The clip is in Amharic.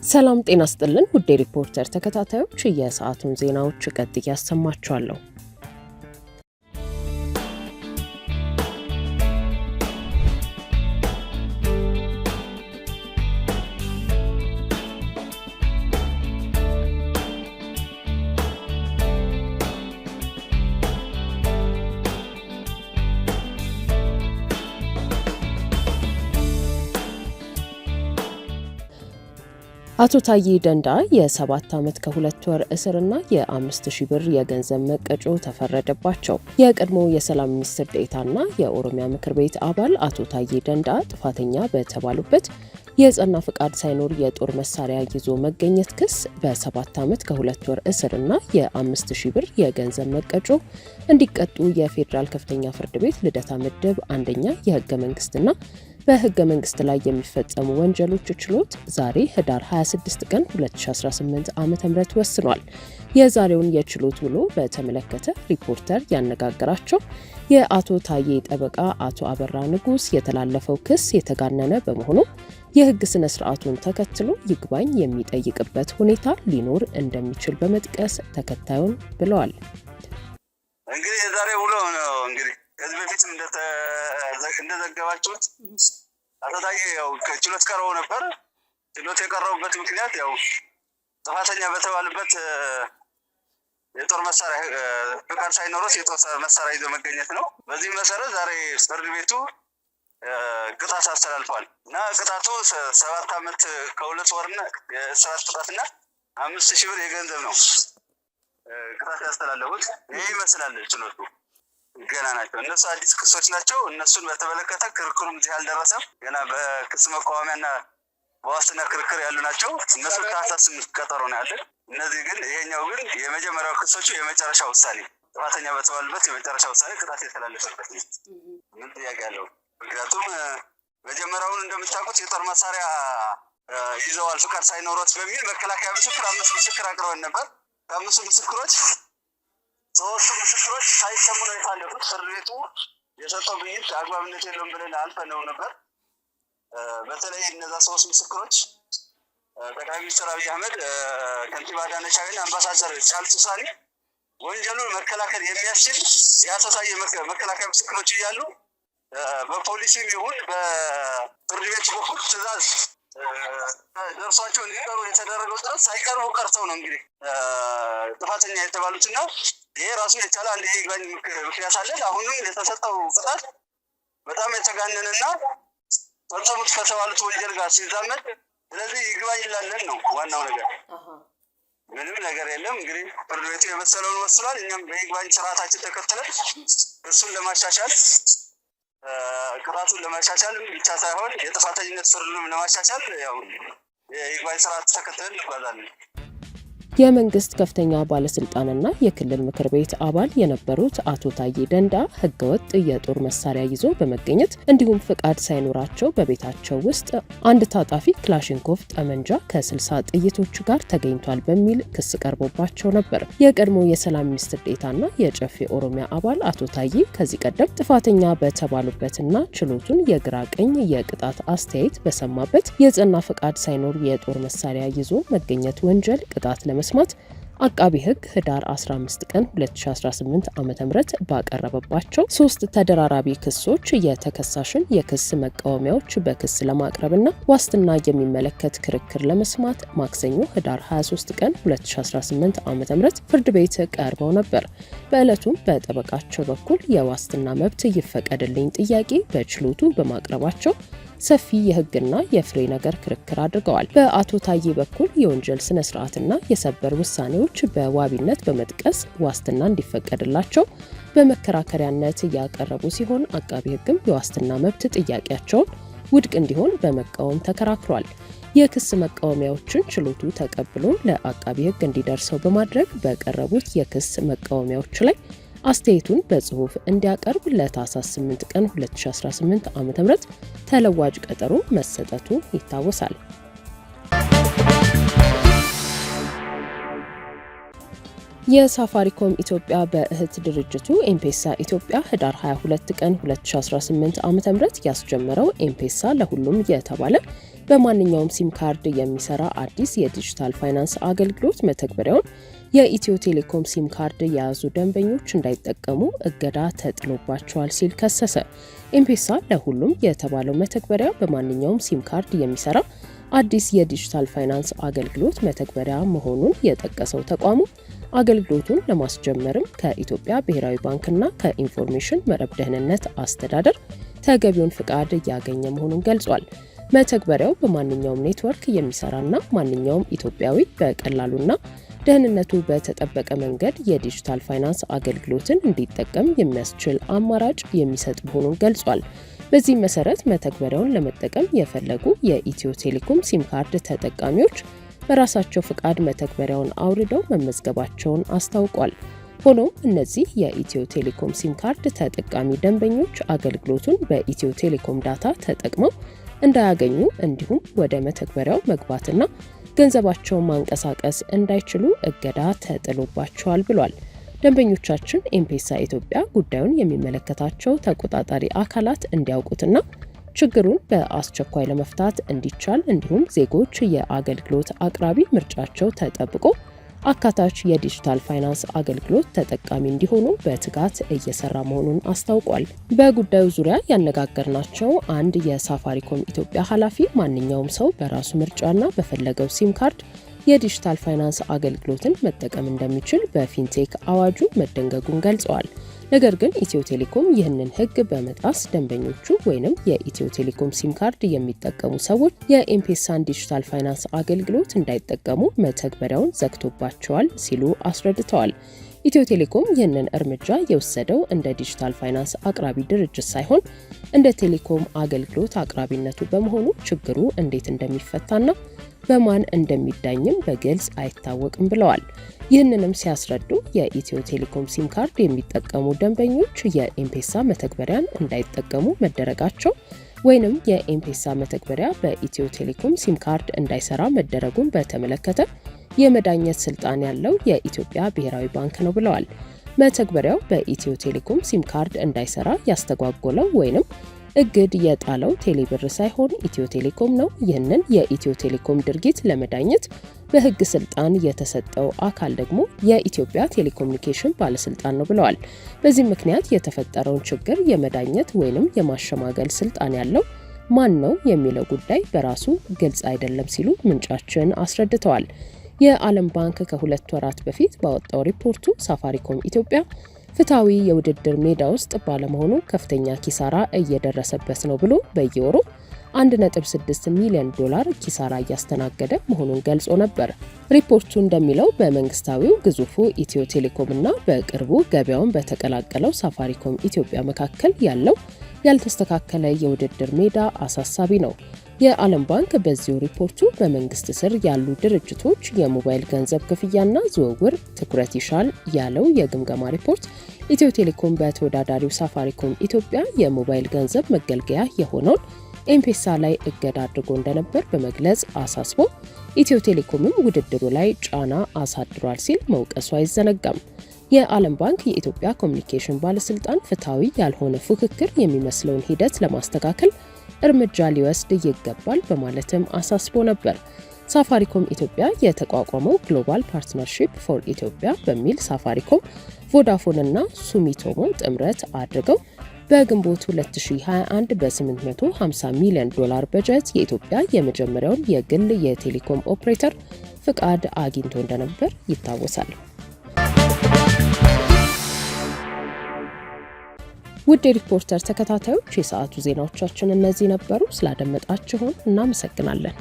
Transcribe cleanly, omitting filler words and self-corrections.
ሰላም ጤና ይስጥልን ውድ ሪፖርተር ተከታታዮች የሰዓቱን ዜናዎች ቀጥዬ ያሰማችኋለሁ። አቶ ታዬ ደንዳ የ7 ዓመት ከ2 ወር እስርና የ5000 ብር የገንዘብ መቀጮ ተፈረደባቸው። የቀድሞ የሰላም ሚኒስትር ዴኤታና የኦሮሚያ ምክር ቤት አባል አቶ ታዬ ደንዳ ጥፋተኛ በተባሉበት የጸና ፍቃድ ሳይኖር የጦር መሳሪያ ይዞ መገኘት ክስ በ7 ዓመት ከ2 ወር እስርና የ5000 ብር የገንዘብ መቀጮ እንዲቀጡ የፌዴራል ከፍተኛ ፍርድ ቤት ልደታ ምድብ አንደኛ የህገ መንግስትና በህገ መንግስት ላይ የሚፈጸሙ ወንጀሎች ችሎት ዛሬ ህዳር 26 ቀን 2018 ዓ.ም ወስኗል። የዛሬውን የችሎት ውሎ በተመለከተ ሪፖርተር ያነጋገራቸው የአቶ ታዬ ጠበቃ አቶ አበራ ንጉስ የተላለፈው ክስ የተጋነነ በመሆኑ የህግ ስነ ስርዓቱን ተከትሎ ይግባኝ የሚጠይቅበት ሁኔታ ሊኖር እንደሚችል በመጥቀስ ተከታዩን ብለዋል። እንግዲህ የዛሬ ውሎ ነው እንግዲህ ከዚህ በፊትም እንደዘገባችሁት አቶ ታዬ ያው ችሎት ቀርበው ነበር። ችሎት የቀረቡበት ምክንያት ያው ጥፋተኛ በተባሉበት የጦር መሳሪያ ፍቃድ ሳይኖረው የጦር መሳሪያ ይዞ መገኘት ነው። በዚህ መሰረት ዛሬ ፍርድ ቤቱ ቅጣት አስተላልፏል እና ቅጣቱ 7 ዓመት ከ2 ወርና የእስራት ቅጣትና 5000 ብር የገንዘብ ነው ቅጣት ያስተላለፉት። ይሄ ይመስላል ችሎቱ። ገና ናቸው እነሱ አዲስ ክሶች ናቸው። እነሱን በተመለከተ ክርክሩም እዚህ አልደረሰም። ገና በክስ መቃወሚያና በዋስትና ክርክር ያሉ ናቸው። እነሱ ታህሳስ ቀጠሮ ነው ያለ። እነዚህ ግን ይሄኛው ግን የመጀመሪያው ክሶቹ የመጨረሻ ውሳኔ ጥፋተኛ በተባሉበት የመጨረሻ ውሳኔ ቅጣት የተላለፈበት ነው። ምን ጥያቄ ያለው? ምክንያቱም መጀመሪያውን እንደምታውቁት የጦር መሳሪያ ይዘዋል ፍቃድ ሳይኖሮት በሚል መከላከያ ምስክር 5 ምስክር አቅርበን ነበር። ከ5 ምስክሮች 3 ምስክሮች ሳይሰሙ ነው የታለፉት። ፍርድ ቤቱ የሰጠው ብይን አግባብነት የለውም ብለን አልፈነው ነበር። በተለይ እነዛ 3 ምስክሮች ጠቅላይ ሚኒስትር አብይ አህመድ፣ ከንቲባ አዳነች አቤቤ፣ አምባሳደር ጫልቱ ሳኒ ወንጀሉን መከላከል የሚያስችል ያሳሳየ መከላከያ ምስክሮች እያሉ በፖሊሲም ይሁን በፍርድ ቤት በኩል ትዕዛዝ ደርሷቸው እንዲቀሩ የተደረገው ጥረት ሳይቀርቡ ቀርተው ነው እንግዲህ ጥፋተኛ የተባሉትና ይሄ ራሱ የቻለ አንድ የይግባኝ ምክንያት አለን። አሁንም የተሰጠው ቅጣት በጣም የተጋነነና ፈጸሙት ከተባሉት ወንጀል ጋር ሲዛመድ፣ ስለዚህ ይግባኝ ይላለን ነው ዋናው ነገር። ምንም ነገር የለም። እንግዲህ ፍርድ ቤቱ የመሰለውን ወስኗል። እኛም በይግባኝ ስርዓታችን ተከትለን እሱን ለማሻሻል ቅጣቱን ለማሻሻል ብቻ ሳይሆን የጥፋተኝነት ፍርዱንም ለማሻሻል ያው የይግባኝ ስርዓት ተከትለን እንጓዛለን። የመንግስት ከፍተኛ ባለስልጣንና የክልል ምክር ቤት አባል የነበሩት አቶ ታዬ ደንዳ ህገወጥ የጦር መሳሪያ ይዞ በመገኘት እንዲሁም ፍቃድ ሳይኖራቸው በቤታቸው ውስጥ አንድ ታጣፊ ክላሽንኮቭ ጠመንጃ ከ60 ጥይቶች ጋር ተገኝቷል በሚል ክስ ቀርቦባቸው ነበር። የቀድሞ የሰላም ሚኒስትር ዴኤታና የጨፌ ኦሮሚያ አባል አቶ ታዬ ከዚህ ቀደም ጥፋተኛ በተባሉበትና ችሎቱን የግራ ቀኝ የቅጣት አስተያየት በሰማበት የጸና ፍቃድ ሳይኖር የጦር መሳሪያ ይዞ መገኘት ወንጀል ቅጣት ለመስማት አቃቢ ህግ ህዳር 15 ቀን 2018 ዓ.ም ባቀረበባቸው 3 ተደራራቢ ክሶች የተከሳሽን የክስ መቃወሚያዎች በክስ ለማቅረብና ዋስትና የሚመለከት ክርክር ለመስማት ማክሰኞ ህዳር 23 ቀን 2018 ዓ.ም ፍርድ ቤት ቀርበው ነበር። በዕለቱም በጠበቃቸው በኩል የዋስትና መብት ይፈቀድልኝ ጥያቄ በችሎቱ በማቅረባቸው ሰፊ የህግና የፍሬ ነገር ክርክር አድርገዋል። በአቶ ታዬ በኩል የወንጀል ስነ ስርዓትና የሰበር ውሳኔዎች በዋቢነት በመጥቀስ ዋስትና እንዲፈቀድላቸው በመከራከሪያነት ያቀረቡ ሲሆን አቃቢ ህግም የዋስትና መብት ጥያቄያቸውን ውድቅ እንዲሆን በመቃወም ተከራክሯል። የክስ መቃወሚያዎችን ችሎቱ ተቀብሎ ለአቃቢ ህግ እንዲደርሰው በማድረግ በቀረቡት የክስ መቃወሚያዎች ላይ አስተያየቱን በጽሁፍ እንዲያቀርብ ለታህሳስ 8 ቀን 2018 ዓ.ም ተለዋጭ ቀጠሮ መሰጠቱ ይታወሳል። የሳፋሪኮም ኢትዮጵያ በእህት ድርጅቱ ኤምፔሳ ኢትዮጵያ ህዳር 22 ቀን 2018 ዓ.ም ያስጀመረው ኤምፔሳ ለሁሉም የተባለ በማንኛውም ሲም ካርድ የሚሰራ አዲስ የዲጂታል ፋይናንስ አገልግሎት መተግበሪያውን የኢትዮ ቴሌኮም ሲም ካርድ የያዙ ደንበኞች እንዳይጠቀሙ እገዳ ተጥሎባቸዋል ሲል ከሰሰ። ኤምፔሳ ለሁሉም የተባለው መተግበሪያ በማንኛውም ሲም ካርድ የሚሰራ አዲስ የዲጂታል ፋይናንስ አገልግሎት መተግበሪያ መሆኑን የጠቀሰው ተቋሙ አገልግሎቱን ለማስጀመርም ከኢትዮጵያ ብሔራዊ ባንክና ከኢንፎርሜሽን መረብ ደህንነት አስተዳደር ተገቢውን ፍቃድ እያገኘ መሆኑን ገልጿል። መተግበሪያው በማንኛውም ኔትወርክ የሚሰራና ማንኛውም ኢትዮጵያዊ በቀላሉና ደህንነቱ በተጠበቀ መንገድ የዲጂታል ፋይናንስ አገልግሎትን እንዲጠቀም የሚያስችል አማራጭ የሚሰጥ መሆኑን ገልጿል። በዚህ መሰረት መተግበሪያውን ለመጠቀም የፈለጉ የኢትዮ ቴሌኮም ሲም ካርድ ተጠቃሚዎች በራሳቸው ፍቃድ መተግበሪያውን አውርደው መመዝገባቸውን አስታውቋል። ሆኖም እነዚህ የኢትዮ ቴሌኮም ሲም ካርድ ተጠቃሚ ደንበኞች አገልግሎቱን በኢትዮ ቴሌኮም ዳታ ተጠቅመው እንዳያገኙ እንዲሁም ወደ መተግበሪያው መግባትና ገንዘባቸውን ማንቀሳቀስ እንዳይችሉ እገዳ ተጥሎባቸዋል ብሏል። ደንበኞቻችን ኤምፔሳ ኢትዮጵያ ጉዳዩን የሚመለከታቸው ተቆጣጣሪ አካላት እንዲያውቁትና ችግሩን በአስቸኳይ ለመፍታት እንዲቻል እንዲሁም ዜጎች የአገልግሎት አቅራቢ ምርጫቸው ተጠብቆ አካታች የዲጂታል ፋይናንስ አገልግሎት ተጠቃሚ እንዲሆኑ በትጋት እየሰራ መሆኑን አስታውቋል። በጉዳዩ ዙሪያ ያነጋገርናቸው አንድ የሳፋሪኮም ኢትዮጵያ ኃላፊ ማንኛውም ሰው በራሱ ምርጫና በፈለገው ሲም ካርድ የዲጂታል ፋይናንስ አገልግሎትን መጠቀም እንደሚችል በፊንቴክ አዋጁ መደንገጉን ገልጸዋል። ነገር ግን ኢትዮ ቴሌኮም ይህንን ሕግ በመጣስ ደንበኞቹ ወይንም የኢትዮ ቴሌኮም ሲም ካርድ የሚጠቀሙ ሰዎች የኤምፔሳን ዲጂታል ፋይናንስ አገልግሎት እንዳይጠቀሙ መተግበሪያውን ዘግቶባቸዋል ሲሉ አስረድተዋል። ኢትዮ ቴሌኮም ይህንን እርምጃ የወሰደው እንደ ዲጂታል ፋይናንስ አቅራቢ ድርጅት ሳይሆን እንደ ቴሌኮም አገልግሎት አቅራቢነቱ በመሆኑ ችግሩ እንዴት እንደሚፈታና በማን እንደሚዳኝም በግልጽ አይታወቅም ብለዋል። ይህንንም ሲያስረዱ የኢትዮ ቴሌኮም ሲም ካርድ የሚጠቀሙ ደንበኞች የኤምፔሳ መተግበሪያን እንዳይጠቀሙ መደረጋቸው ወይንም የኤምፔሳ መተግበሪያ በኢትዮ ቴሌኮም ሲም ካርድ እንዳይሰራ መደረጉን በተመለከተ የመዳኘት ስልጣን ያለው የኢትዮጵያ ብሔራዊ ባንክ ነው ብለዋል። መተግበሪያው በኢትዮ ቴሌኮም ሲም ካርድ እንዳይሰራ ያስተጓጎለው ወይንም እግድ የጣለው ቴሌብር ሳይሆን ኢትዮ ቴሌኮም ነው። ይህንን የኢትዮ ቴሌኮም ድርጊት ለመዳኘት በሕግ ስልጣን የተሰጠው አካል ደግሞ የኢትዮጵያ ቴሌኮሙኒኬሽን ባለስልጣን ነው ብለዋል። በዚህ ምክንያት የተፈጠረውን ችግር የመዳኘት ወይንም የማሸማገል ስልጣን ያለው ማን ነው የሚለው ጉዳይ በራሱ ግልጽ አይደለም ሲሉ ምንጫችን አስረድተዋል። የዓለም ባንክ ከ2 ወራት በፊት ባወጣው ሪፖርቱ ሳፋሪኮም ኢትዮጵያ ፍትሐዊ የውድድር ሜዳ ውስጥ ባለመሆኑ ከፍተኛ ኪሳራ እየደረሰበት ነው ብሎ በየወሩ $1.6 ሚሊዮን ኪሳራ እያስተናገደ መሆኑን ገልጾ ነበር። ሪፖርቱ እንደሚለው በመንግስታዊው ግዙፉ ኢትዮ ቴሌኮም እና በቅርቡ ገበያውን በተቀላቀለው ሳፋሪኮም ኢትዮጵያ መካከል ያለው ያልተስተካከለ የውድድር ሜዳ አሳሳቢ ነው። የዓለም ባንክ በዚሁ ሪፖርቱ በመንግስት ስር ያሉ ድርጅቶች የሞባይል ገንዘብ ክፍያና ዝውውር ትኩረት ይሻል ያለው የግምገማ ሪፖርት ኢትዮ ቴሌኮም በተወዳዳሪው ሳፋሪኮም ኢትዮጵያ የሞባይል ገንዘብ መገልገያ የሆነውን ኤምፔሳ ላይ እገዳ አድርጎ እንደነበር በመግለጽ አሳስቦ ኢትዮ ቴሌኮምም ውድድሩ ላይ ጫና አሳድሯል ሲል መውቀሱ አይዘነጋም። የዓለም ባንክ የኢትዮጵያ ኮሚኒኬሽን ባለስልጣን ፍትሐዊ ያልሆነ ፉክክር የሚመስለውን ሂደት ለማስተካከል እርምጃ ሊወስድ ይገባል በማለትም አሳስቦ ነበር። ሳፋሪኮም ኢትዮጵያ የተቋቋመው ግሎባል ፓርትነርሺፕ ፎር ኢትዮጵያ በሚል ሳፋሪኮም፣ ቮዳፎን እና ሱሚቶሞ ጥምረት አድርገው በግንቦት 2021 በ$850 ሚሊዮን በጀት የኢትዮጵያ የመጀመሪያውን የግል የቴሌኮም ኦፕሬተር ፍቃድ አግኝቶ እንደነበር ይታወሳል። ውድ የሪፖርተር ተከታታዮች የሰዓቱ ዜናዎቻችን እነዚህ ነበሩ። ስላደመጣችሁን እናመሰግናለን።